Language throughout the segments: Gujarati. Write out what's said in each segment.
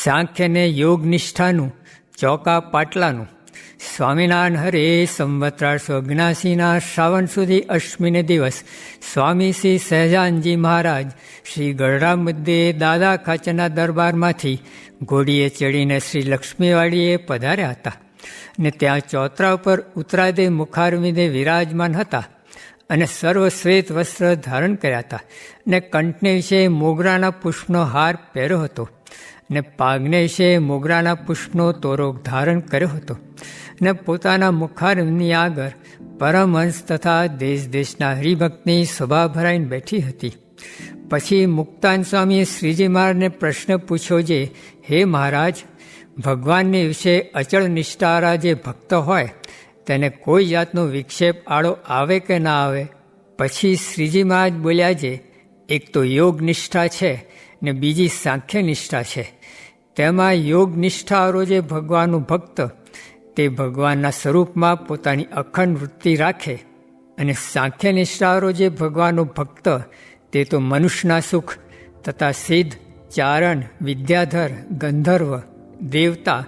સાંખ્ય ને યોગ નિષ્ઠાનું ચોકા પાટલાનું. સ્વામિનારાયણ હરે સંવત 1879 શ્રાવણ સુધી અષ્ટમીને દિવસ સ્વામી શ્રી સહજાનજી મહારાજ શ્રી ગઢડા મુદ્દે દાદા ખાચરના દરબારમાંથી ઘોડીએ ચડીને શ્રી લક્ષ્મીવાડીએ પધાર્યા હતા ને ત્યાં ચોતરા ઉપર ઉત્તરાદે મુખારવિંદે વિરાજમાન હતા અને સર્વ શ્વેત વસ્ત્ર ધારણ કર્યા હતા ને કંઠને વિશે મોગરાના પુષ્પનો હાર પહેર્યો હતો ને પાગને વિશે મોગરાના પુષ્પનો તોરોગ ધારણ કર્યો હતો ને પોતાના મુખારવિંદની આગળ પરમહંસ તથા દેશ દેશના હરિભક્તની સભા ભરાઈને બેઠી હતી. પછી મુક્તાન સ્વામીએ શ્રીજી મહારાજને પ્રશ્ન પૂછ્યો જે, હે મહારાજ, ભગવાનની વિશે અચળ નિષ્ઠાવાળા જે ભક્ત હોય તેને કોઈ જાતનો વિક્ષેપ આડો આવે કે ના આવે? પછી શ્રીજી મહારાજ બોલ્યા જે, એક તો યોગ નિષ્ઠા છે ને બીજી સાંખ્ય નિષ્ઠા છે. તેમાં યોગ નિષ્ઠાવાળો જે ભગવાનનું ભક્ત તે ભગવાનના સ્વરૂપમાં પોતાની અખંડ વૃત્તિ રાખે અને સાંખ્ય નિષ્ઠાવાળો જે ભગવાનનો ભક્ત તે તો મનુષ્યના સુખ તથા સિદ્ધ, ચારણ, વિદ્યાધર, ગંધર્વ, દેવતા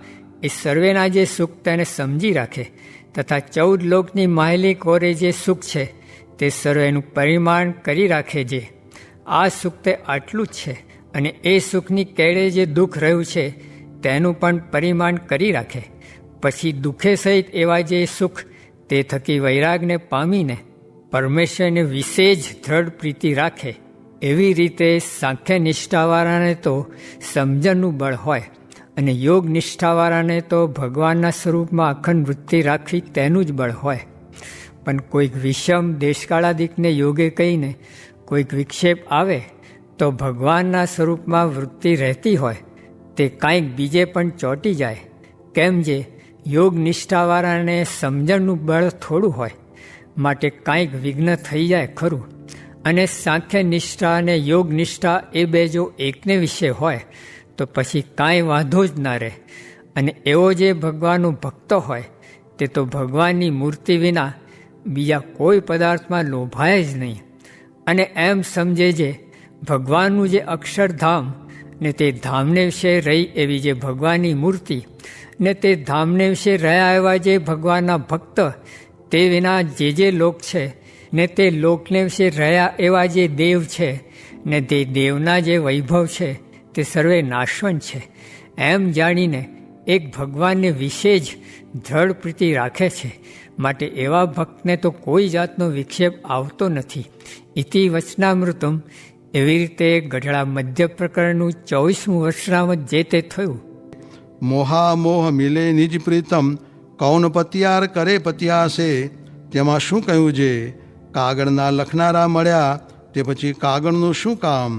એ સર્વેના જે સુખ તેને સમજી રાખે તથા 14 લોકની માહેલી કોરે જે સુખ છે તે સર્વેનું પરિમાણ કરી રાખે. જે આ સુખ તે આટલું જ છે અને એ સુખની કેળે જે દુઃખ રહ્યું છે તેનું પણ પરિમાણ કરી રાખે. પછી દુઃખે સહિત એવા જે સુખ તે થકી વૈરાગને પામીને પરમેશ્વરને વિશે જ દ્રઢ પ્રીતિ રાખે. એવી રીતે સાંખ્ય નિષ્ઠાવાળાને તો સમજણનું બળ હોય અને યોગ નિષ્ઠાવાળાને તો ભગવાનના સ્વરૂપમાં અખંડ વૃત્તિ રાખવી તેનું જ બળ હોય. પણ કોઈક વિષમ દેશકાળાદિકને યોગે કહીને કોઈક વિક્ષેપ આવે તો ભગવાનના સ્વરૂપમાં વૃત્તિ રહેતી હોય તે કાંઈક બીજે પણ ચોંટી જાય. કેમ જે યોગ નિષ્ઠાવાળાને સમજણનું બળ થોડું હોય માટે કાંઈક વિઘ્ન થઈ જાય ખરું. અને સાંખ્ય નિષ્ઠા અને યોગ નિષ્ઠા એ બે જો એકને વિશે હોય તો પછી કાંઈ વાંધો જ ના રહે. અને એવો જે ભગવાનનો ભક્ત હોય તે તો ભગવાનની મૂર્તિ વિના બીજા કોઈ પદાર્થમાં લોભાય જ નહીં. અને એમ સમજે જે ભગવાનનું જે અક્ષરધામ ને તે ધામને વિશે રહી એવી જે ભગવાનની મૂર્તિ ને તે ધામને વિશે રહ્યા એવા જે ભગવાનના ભક્ત તે વિના જે લોક છે ને તે લોકને વિશે રહ્યા એવા જે દેવ છે ને તે દેવના જે વૈભવ છે તે સર્વે નાશવંત છે એમ જાણીને એક ભગવાનને વિશે જ દ્રઢ પ્રીતિ રાખે છે. માટે એવા ભક્તને તો કોઈ જાતનો વિક્ષેપ આવતો નથી. ઇતિ વચનામૃતમ. એવી રીતે ગઢડા મધ્ય પ્રકરણનું 24મું વર્ષનામત જે તે થયું. મોહા મોહ મિલે નિજ પ્રીતમ, કૌન પતિયાર કરે પતિયાસે. તેમાં શું કહ્યું છે? કાગળના લખનારા મળ્યા તે પછી કાગળનું શું કામ?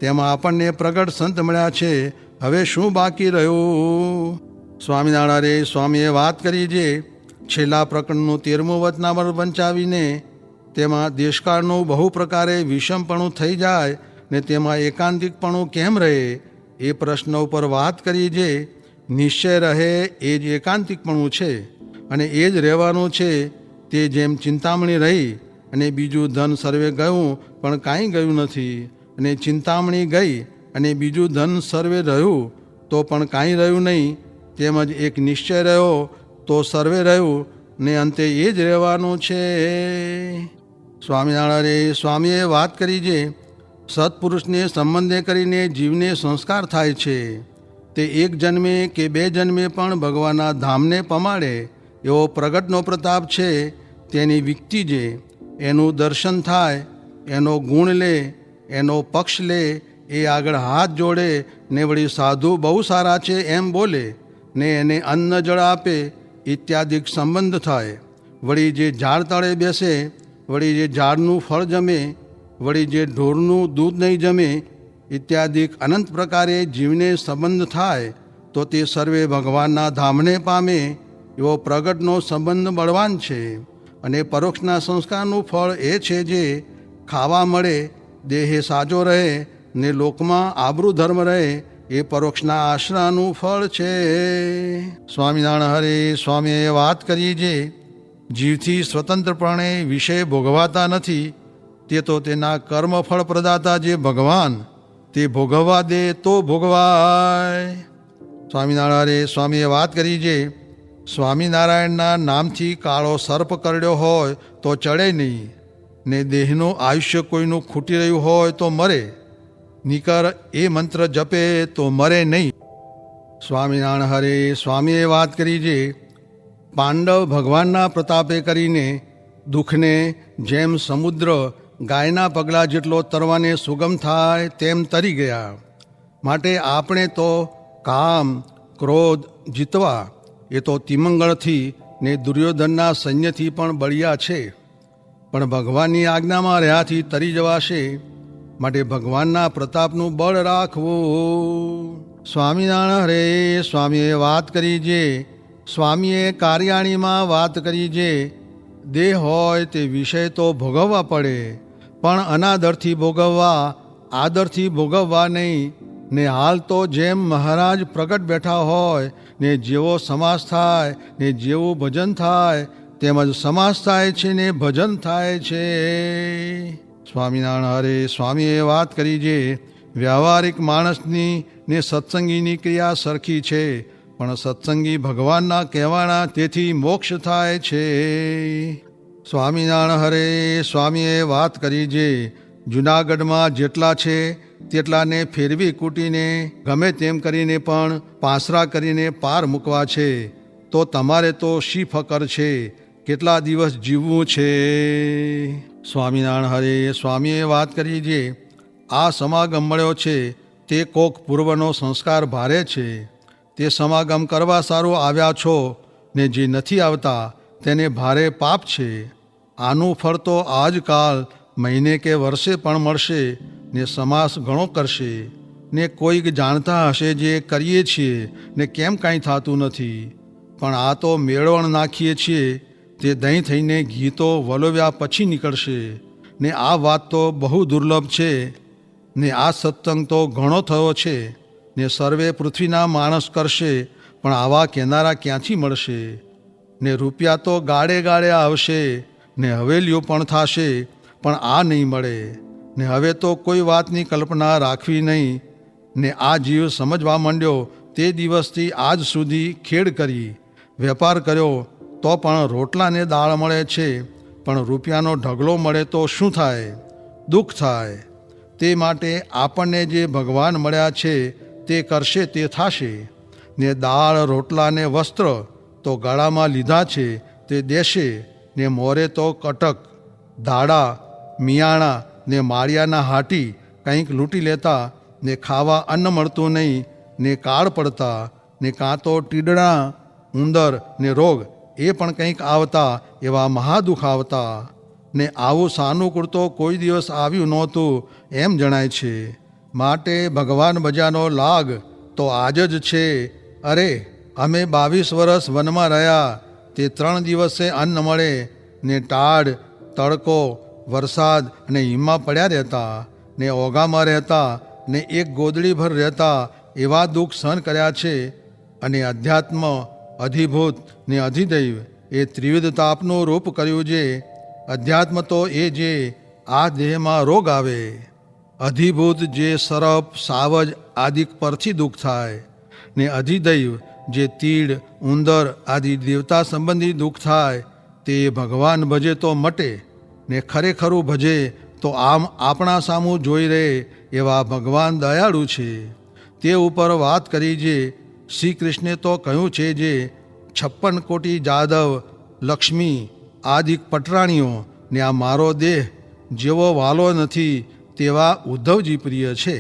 તેમાં આપણને પ્રગટ સંત મળ્યા છે, હવે શું બાકી રહ્યું? સ્વામિનારાયણ સ્વામીએ વાત કરી છે છેલ્લા પ્રકરણનું 13મું વચનામૃત વંચાવીને તેમાં દેશકાળનું બહુ પ્રકારે વિષમપણું થઈ જાય ને તેમાં એકાંતિકપણું કેમ રહે એ પ્રશ્ન ઉપર વાત કરી છે. નિશ્ચય રહે એ જ એકાંતિકપણું છે અને એ જ રહેવાનું છે. તે જેમ ચિંતામણી રહી અને બીજું ધન સર્વે ગયું પણ કાંઈ ગયું નથી, અને ચિંતામણી ગઈ અને બીજું ધન સર્વે રહ્યું તો પણ કાંઈ રહ્યું નહીં, તેમજ એક નિશ્ચય રહ્યો તો સર્વે રહ્યું ને અંતે એ જ રહેવાનું છે. સ્વામિનારાયણ સ્વામીએ વાત કરી છે સત્પુરુષને સંબંધે કરીને જીવને સંસ્કાર થાય છે. તે એક જન્મે કે 2 જન્મે પણ ભગવાનના ધામને પમાડે એવો પ્રગટનો પ્રતાપ છે. તેની વિકતિ જે એનું દર્શન થાય, એનો ગુણ લે, એનો પક્ષ લે, એ આગળ હાથ જોડે ને વળી સાધુ બહુ સારા છે એમ બોલે ને એને અન્ન જળ આપે ઇત્યાદિક સંબંધ થાય. વળી જે ઝાડ તળે બેસે, વળી જે ઝાડનું ફળ જમે, વળી જે ઢોરનું દૂધ નહીં જમે ઇત્યાદિક અનંત પ્રકારે જીવને સંબંધ થાય તો તે સર્વે ભગવાનના ધામને પામે એવો પ્રગટનો સંબંધ બળવાન છે. અને પરોક્ષના સંસ્કારનું ફળ એ છે જે ખાવા મળે, દેહે સાજો રહે ને લોકમાં આબરૂ ધર્મ રહે એ પરોક્ષના આશરાનું ફળ છે. સ્વામિનારાયણ હરે સ્વામીએ વાત કરી છે જીવથી સ્વતંત્રપણે વિષય ભોગવાતા નથી, તે તો તેના કર્મફળ પ્રદાતા જે ભગવાન તે ભોગવવા દે તો ભોગવાય. સ્વામિનારાયણ સ્વામીએ વાત કરી છે, સ્વામિનારાયણના નામથી કાળો સર્પ કરડ્યો હોય તો ચડે નહીં, ને દેહનું આયુષ્ય કોઈનું ખૂટી રહ્યું હોય તો મરે, નિકર એ મંત્ર જપે તો મરે નહીં. સ્વામિનારાયણ હરે સ્વામીએ વાત કરી છે, પાંડવ ભગવાનના પ્રતાપે કરીને દુઃખને જેમ સમુદ્ર ગાયના પગલાં જેટલો તરવાને સુગમ થાય તેમ તરી ગયા. માટે આપણે તો કામ ક્રોધ જીતવા એ તો તિમંગળથી ને દુર્યોધનના સૈન્યથી પણ બળિયા છે, પણ ભગવાનની આજ્ઞામાં રહ્યાથી તરી જવાશે. માટે ભગવાનના પ્રતાપનું બળ રાખવું. સ્વામિનારાયણ હરે સ્વામીએ વાત કરી છે, સ્વામીએ કાર્યાણીમાં વાત કરી છે, દેહ હોય તે વિષય તો ભોગવવા પડે, પણ અનાદરથી ભોગવવા, આદરથી ભોગવવા નહીં. ને હાલ તો જેમ મહારાજ પ્રગટ બેઠા હોય ને જેવો સમાસ થાય ને જેવું ભજન થાય તેમજ સમાસ થાય છે ને ભજન થાય છે. સ્વામિનારાયણ હરે સ્વામીએ વાત કરી છે, વ્યવહારિક માણસની ને સત્સંગીની ક્રિયા સરખી છે, પણ સત્સંગી ભગવાનના કહેવાના તેથી મોક્ષ થાય છે. સ્વામિનારાયણ હરે સ્વામીએ વાત કરી છે, જૂનાગઢમાં જેટલા છે તેટલાને ફેરવી કૂટીને ગમે તેમ કરીને પણ પાસરા કરીને પાર મૂકવા છે, તો તમારે તો શી ફકર છે, કેટલા દિવસ જીવવું છે. સ્વામિનારાયણ હરે સ્વામીએ વાત કરી છે, આ સમાગમ મળ્યો છે તે કોક પૂર્વનો સંસ્કાર ભારે છે, તે સમાગમ કરવા સારું આવ્યા છો, ને જે નથી આવતા તેને ભારે પાપ છે. આનું ફળ તો આજકાલ મહિને કે વર્ષે પણ મળશે, ને સમાસ ઘણો કરશે. ને કોઈક જાણતા હશે જે કરીએ છીએ ને કેમ કાંઈ થતું નથી, પણ આ તો મેળવણ નાખીએ છીએ તે દહીં થઈને ઘી તો વલોવ્યા પછી નીકળશે. ને આ વાત તો બહુ દુર્લભ છે, ને આ સત્સંગ તો ઘણો થયો છે, ને સર્વે પૃથ્વીના માણસ કરશે, પણ આવા કેનારા ક્યાંથી મળશે. ને રૂપિયા તો ગાળે ગાળે આવશે, ને હવેલીઓ પણ થશે, પણ આ નહીં મળે. ને હવે તો કોઈ વાતની કલ્પના રાખવી નહીં. ને આ જીવ સમજવા માંડ્યો તે દિવસથી આજ સુધી ખેડ કરી, વેપાર કર્યો તો પણ રોટલાને દાળ મળે છે, પણ રૂપિયાનો ઢગલો મળે તો શું થાય, દુઃખ થાય. તે માટે આપણને જે ભગવાન મળ્યા છે તે કરશે તે થશે. ને દાળ રોટલા ને વસ્ત્ર તો ગળામાં લીધા છે તે દેશે, ને મોરે તો કટક ધાડા મિયાણા ને માળિયાના હાટી કંઈક લૂંટી લેતા, ને ખાવા અન્ન મળતું નહીં, ને કાળ પડતા, ને કાં તો ટીડણા ઉંદર ને રોગ એ પણ કંઈક આવતા, એવા મહાદુઃખ આવતા. ને આવું સાનુકૂળ તો કોઈ દિવસ આવ્યું નહોતું એમ જણાય છે. માટે ભગવાન બજાનો લાગ તો આજ જ છે. અરે અમે 22 વર્ષ વનમાં રહ્યા, તે 3 દિવસે અન્ન મળે, ને ટાઢ તડકો વરસાદ અને હિમમાં પડ્યા રહેતા, ને ઓગામાં રહેતા, ને એક ગોદડીભર રહેતા, એવા દુઃખ સહન કર્યા છે. અને અધ્યાત્મ અધિભૂત ને અધિદૈવ એ ત્રિવિધ તાપનું રૂપ કર્યું છે. અધ્યાત્મ તો એ જે આ દેહમાં રોગ આવે, અધિભૂત જે સરપ સાવજ આદિક પરથી દુઃખ થાય, ને અધિદૈવ જે તીડ ઉંદર આદિ દેવતા સંબંધી દુઃખ થાય, તે ભગવાન ભજે તો મટે, ને ખરેખરું ભજે તો આમ આપણા સામું જોઈ રહે એવા ભગવાન દયાળુ છે. તે ઉપર વાત કરી છે, શ્રી કૃષ્ણે તો કહ્યું છે જે 56 કોટી જાદવ લક્ષ્મી આદિક પટરાણીઓ ને આ મારો દેહ જેવો વાલો નથી તેવા ઉદ્ધવજી પ્રિય છે.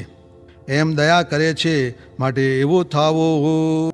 એમ દયા કરે છે, માટે એવું થાવું.